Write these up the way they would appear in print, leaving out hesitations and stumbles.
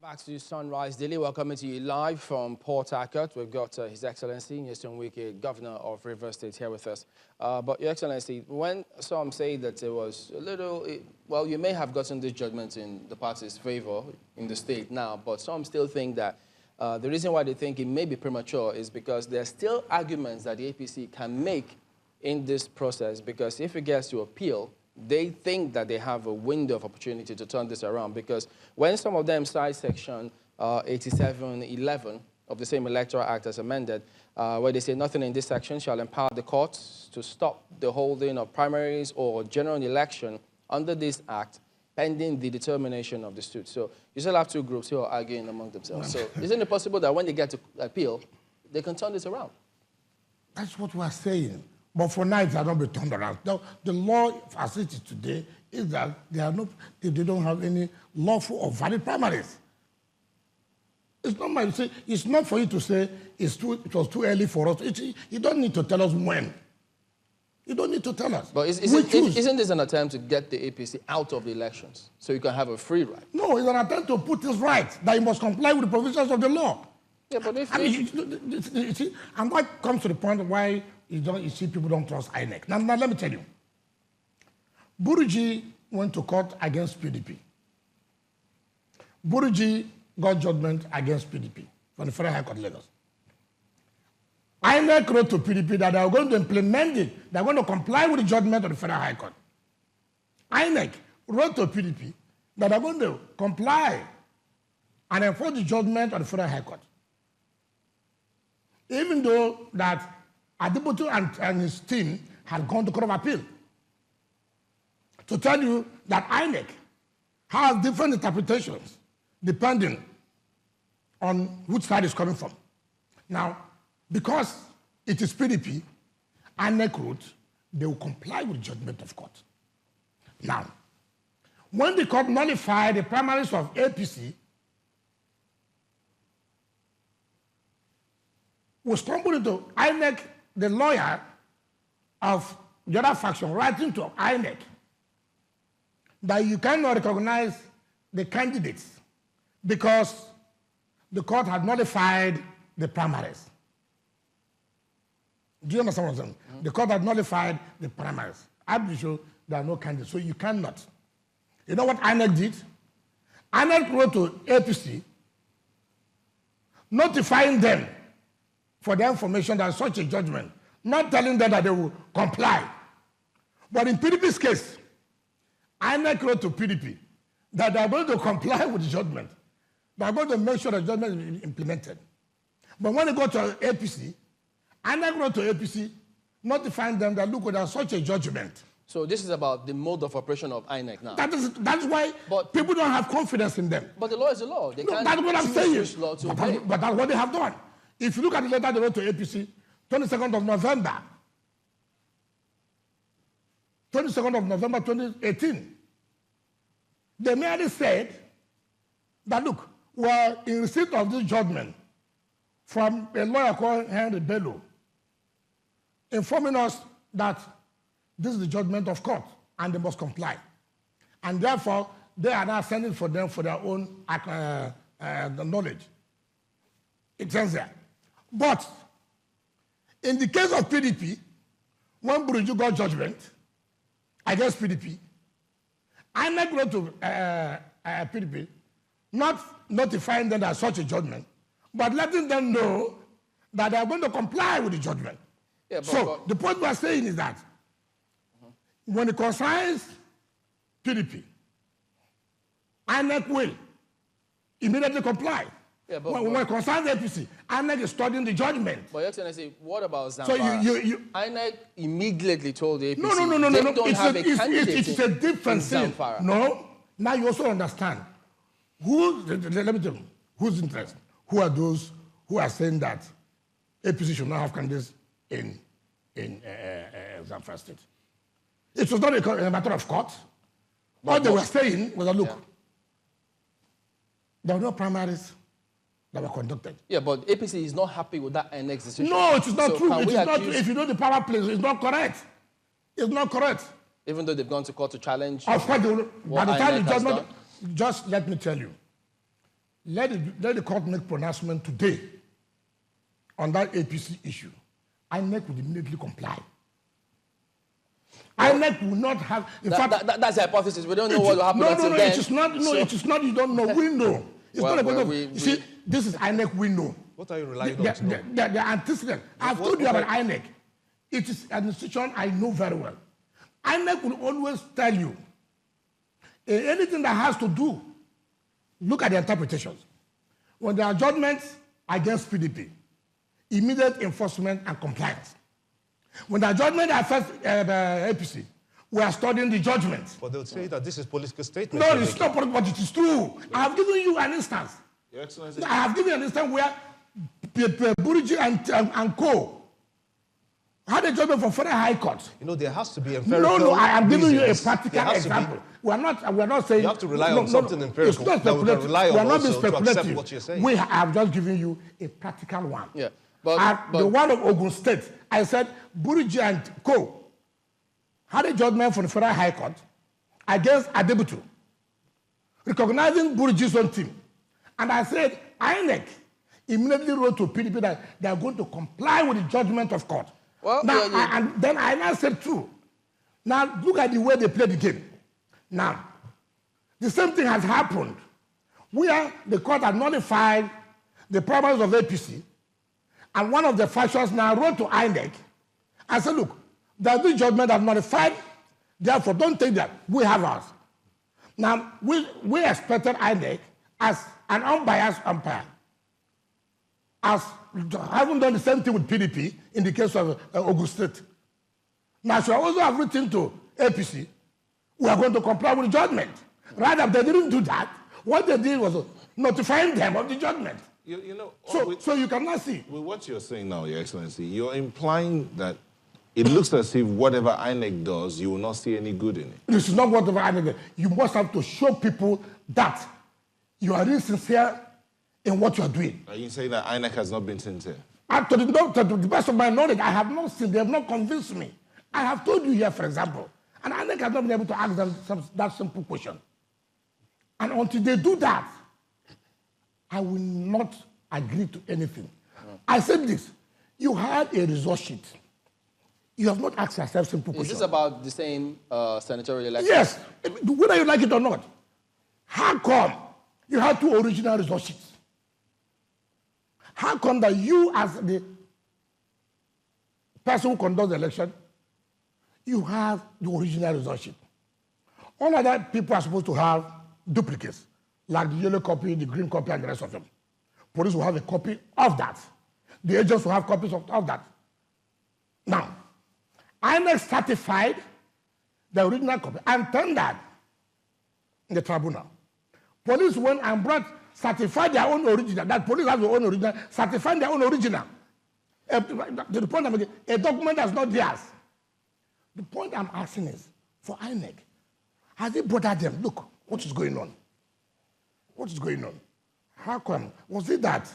Back to Sunrise Daily. We're coming to you live from Port Harcourt. We've got His Excellency Wike, Governor of Rivers State, here with us. But Your Excellency, when some say that it was a little, well, you may have gotten this judgment in the party's favor in the state now, but some still think that the reason why they think it may be premature is because there are still arguments that the APC can make in this process, because if it gets to appeal, they think that they have a window of opportunity to turn this around, because when some of them cite Section 8711 of the same Electoral Act as amended, where they say nothing in this section shall empower the courts to stop the holding of primaries or general election under this act pending the determination of the suit. So you still have two groups who are arguing among themselves. So isn't it possible that when they get to appeal, they can turn this around? That's what we're saying. But for now, it has not been turned around. The law facility today is that they don't have any lawful or valid primaries. It's not my say. It's not for you to say it was too early for us. You don't need to tell us when. You don't need to tell us. But isn't this an attempt to get the APC out of the elections so you can have a free ride? No, it's an attempt to put this right, that you must comply with the provisions of the law. Yeah, but if you see, and that comes to the point why you see people don't trust INEC. Now let me tell you. Buruji went to court against PDP. Buruji got judgment against PDP from the Federal High Court, Lagos. INEC wrote to PDP that they are going to implement it. They are going to comply with the judgment of the Federal High Court. INEC wrote to PDP that they are going to comply and enforce the judgment of the Federal High Court. Even though that Adibutu and his team had gone to Court of Appeal to tell you that INEC has different interpretations depending on which side is coming from. Now, because it is PDP, INEC wrote, they will comply with the judgment of court. Now, when the court nullified the primaries of APC, we stumbled into INEC, the lawyer of the other faction, writing to INEC that you cannot recognize the candidates because the court had nullified the primaries. Do you understand what I'm saying? Mm-hmm. The court had nullified the primaries. I'm sure there are no candidates, so you cannot. You know what INEC did? INEC wrote to APC notifying them for the information that such a judgment, not telling them that they will comply. But in PDP's case, INEC wrote to PDP that they are going to comply with the judgment. They are going to make sure the judgment is implemented. But when they go to APC, INEC wrote to APC notifying them that, look, there's such a judgment. So this is about the mode of operation of INEC now. That's why people don't have confidence in them. But the law is the law. They can't that's what I'm saying. Law to obey. But that's what they have done. If you look at the letter they wrote to APC, 22nd of November 2018, they merely said that, look, we're in receipt of this judgment from a lawyer called Henry Bello, informing us that this is the judgment of court and they must comply. And therefore, they are now sending for them for their own knowledge. It says there. But in the case of PDP, when Buruju got judgment against PDP, INEC wrote to PDP, not notifying them that such a judgment, but letting them know that they are going to comply with the judgment. Yeah, so the point we are saying is that when it concerns PDP, INEC will immediately comply. Yeah, when it concerns the APC, INEC is studying the judgment. But Your Excellency, what about Zamfara? So INEC immediately told the APC no. they don't have a candidate. It's a different thing. No. Now you also understand. Let me tell you, whose interest? Who are those who are saying that APC should not have candidates in Zamfara State? It was not a matter of court. What they were saying was that, look, there were no primaries that were conducted. Yeah, but APC is not happy with that INEC decision. No, it is not true. It is not true. If you know the power plays, it's not correct. It's not correct. Even though they've gone to court to challenge. Of course, by the time the judgment, just let me tell you, let the court make pronouncement today on that APC issue. INEC would immediately comply. INEC will not have. In fact, that's the hypothesis. We don't know what will happen until then. It is not. No, it is not. You don't know. We know. It's not a question. You see, this is INEC. We know. What are you relying on? The antecedent. I've told you about INEC. It is an institution I know very well. INEC will always tell you anything that has to do. Look at the interpretations. When there are judgments against PDP, immediate enforcement and compliance. When the judgment affects APC, we are studying the judgment. But they would say that this is political statement. No, it's not political, but it is true. I have given you an instance. Your Excellency. I have given you an instance where Burigi and co. had a judgment from Federal High Court. You know, there has to be empirical No, I am giving you a reasons. practical example. We are not saying... You have to rely on something empirical. It's not that we can speculative. rely on We are not being also to accept speculative. what you're saying. We have just given you a practical one. Yeah. The one of Ogun State, I said Burigi and co. had a judgment from the Federal High Court against Adebutu, recognizing Burigi's own team. And I said, INEC immediately wrote to PDP that they are going to comply with the judgment of court. Well, now, and then I said, true. Now, look at the way they play the game. Now, the same thing has happened where the court had nullified the primaries of APC, and one of the factions now wrote to INEC and said, look, there's this judgment I've nullified, therefore don't take that. We have ours. Now, we expected INEC as an unbiased umpire, as having done the same thing with PDP in the case of Ogun State. Now, should I also have written to APC, we are going to comply with the judgment. Rather, they didn't do that. What they did was notifying them of the judgment. You know, so you cannot see. With what you're saying now, Your Excellency, you're implying that it looks as if whatever INEC does, you will not see any good in it. This is not whatever INEC does. You must have to show people that you are really sincere in what you are doing. Are you saying that INEC has not been sincere? To the best of my knowledge, I have not seen, they have not convinced me. I have told you here, for example, and INEC has not been able to ask them that simple question. And until they do that, I will not agree to anything. I said this, you had a result sheet. You have not asked yourself simple questions. Is this about the same senatorial election? Yes, whether you like it or not. How come you had two original result sheets? How come that you, as the person who conducts the election, you have the original result sheet? All other people are supposed to have duplicates, like the yellow copy, the green copy, and the rest of them. Police will have a copy of that. The agents will have copies of that. Now, INEC certified the original copy and tendered in the tribunal. Police went and certified their own original. That police has their own original, certified their own original. To the point I'm making, a document that's not theirs. The point I'm asking is, for INEC, has it bothered them? Look, what is going on? What is going on? How come? Was it that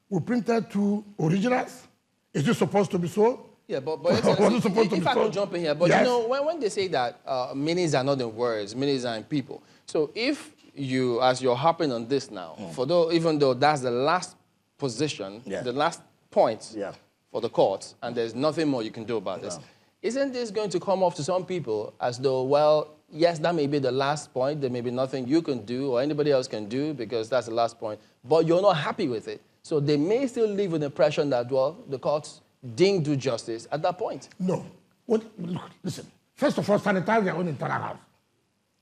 we printed two originals? Is this supposed to be so? Yeah, but if I could jump in here, but yes. You know, when they say that meanings are not in words, meanings are in people. So if you, as you're harping on this now, even though that's the last position, the last point for the court, and there's nothing more you can do about this, isn't this going to come off to some people as though, well, yes, that may be the last point, there may be nothing you can do or anybody else can do because that's the last point, but you're not happy with it. So they may still live with the impression that, well, the courts didn't do justice at that point. No. Look, listen. First of all, sanitize their own internal house.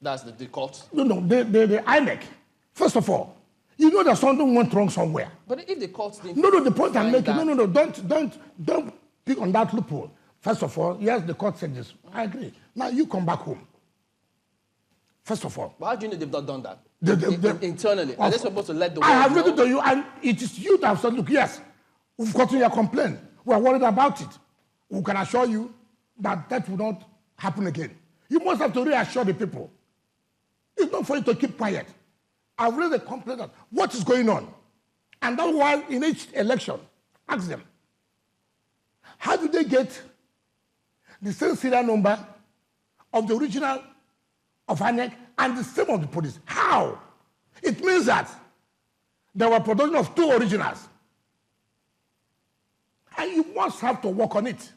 That's the court? No, the INEC. First of all, you know that something went wrong somewhere. But if the courts didn't... No, the point I'm making, no, don't pick on that loophole. First of all, yes, the court said this. I agree. Now you come back home. First of all. But how do you know they've not done that? Internally. Are they supposed to let the world I have know? written to you, and it is you that have said, look, yes, we've gotten your complaint. We are worried about it. We can assure you that that will not happen again. You must have to reassure the people. It's not for you to keep quiet. I've raised a complaint that what is going on? And that's why in each election, ask them, how do they get the same serial number of the original of INEC and the same of the police? How? It means that there were production of 2 originals. And you must have to work on it.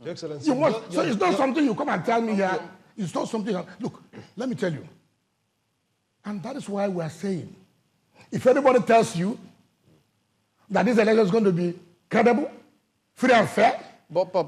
Your Excellency. You must, so it's not something you come and tell me here. It's not something else. Look, let me tell you. And that is why we are saying, if anybody tells you that this election is going to be credible, free and fair,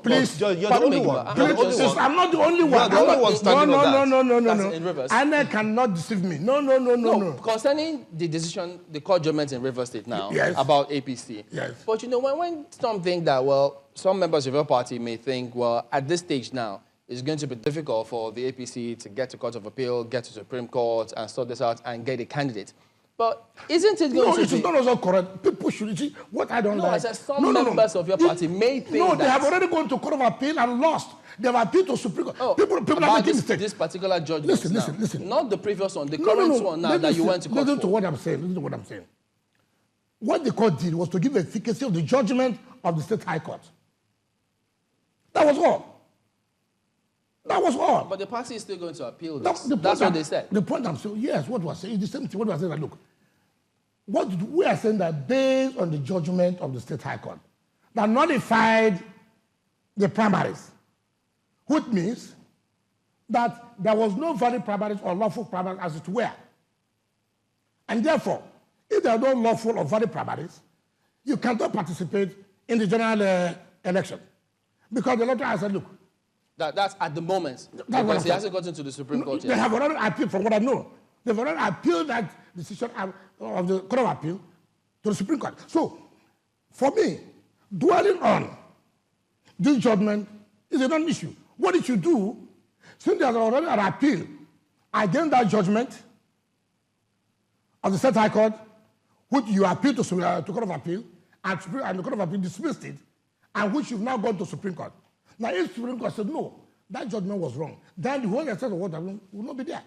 please, you're the only one. I'm not the only one. You're the only one standing on that. No. In Rivers. INEC cannot deceive me. No. Concerning the decision, the court judgment in Rivers State now about APC. Yes. But you know, when some think that, well, some members of your party may think, well, at this stage now, it's going to be difficult for the APC to get to Court of Appeal, get to Supreme Court, and sort this out and get a candidate. But isn't it going to be... No, it is not also correct. People should see what I don't like. No, I said some members of your party may think No, that... they have already gone to Court of Appeal and lost. They have appealed to Supreme Court. Oh, people are making mistakes. This particular judgment Listen. Not the previous one, the current one now that you went to court Listen to for. what I'm saying. Listen to what I'm saying. What the court did was to give efficacy of the judgment of the State High Court. That was all. That was all. But the party is still going to appeal this. That's what they said. The point I'm saying, yes, what was saying is the same thing. What was saying that, look, we are saying that based on the judgment of the State High Court that nullified the primaries, which means that there was no valid primaries or lawful primaries as it were. And therefore, if there are no lawful or valid primaries, you cannot participate in the general election. Because the electoral has said, look, That's at the moment. Because he hasn't gotten to the Supreme Court yet. They have already appealed, from what I know. They've already appealed that decision of the Court of Appeal to the Supreme Court. So, for me, dwelling on this judgment is a non-issue. What it should do, since there's already an appeal against that judgment of the State High Court, which you appealed to Court of Appeal, and the Court of Appeal dismissed it, and which you've now gone to Supreme Court. Now, if Supreme Court said, no, that judgment was wrong, then the whole extent of what happened will not be there.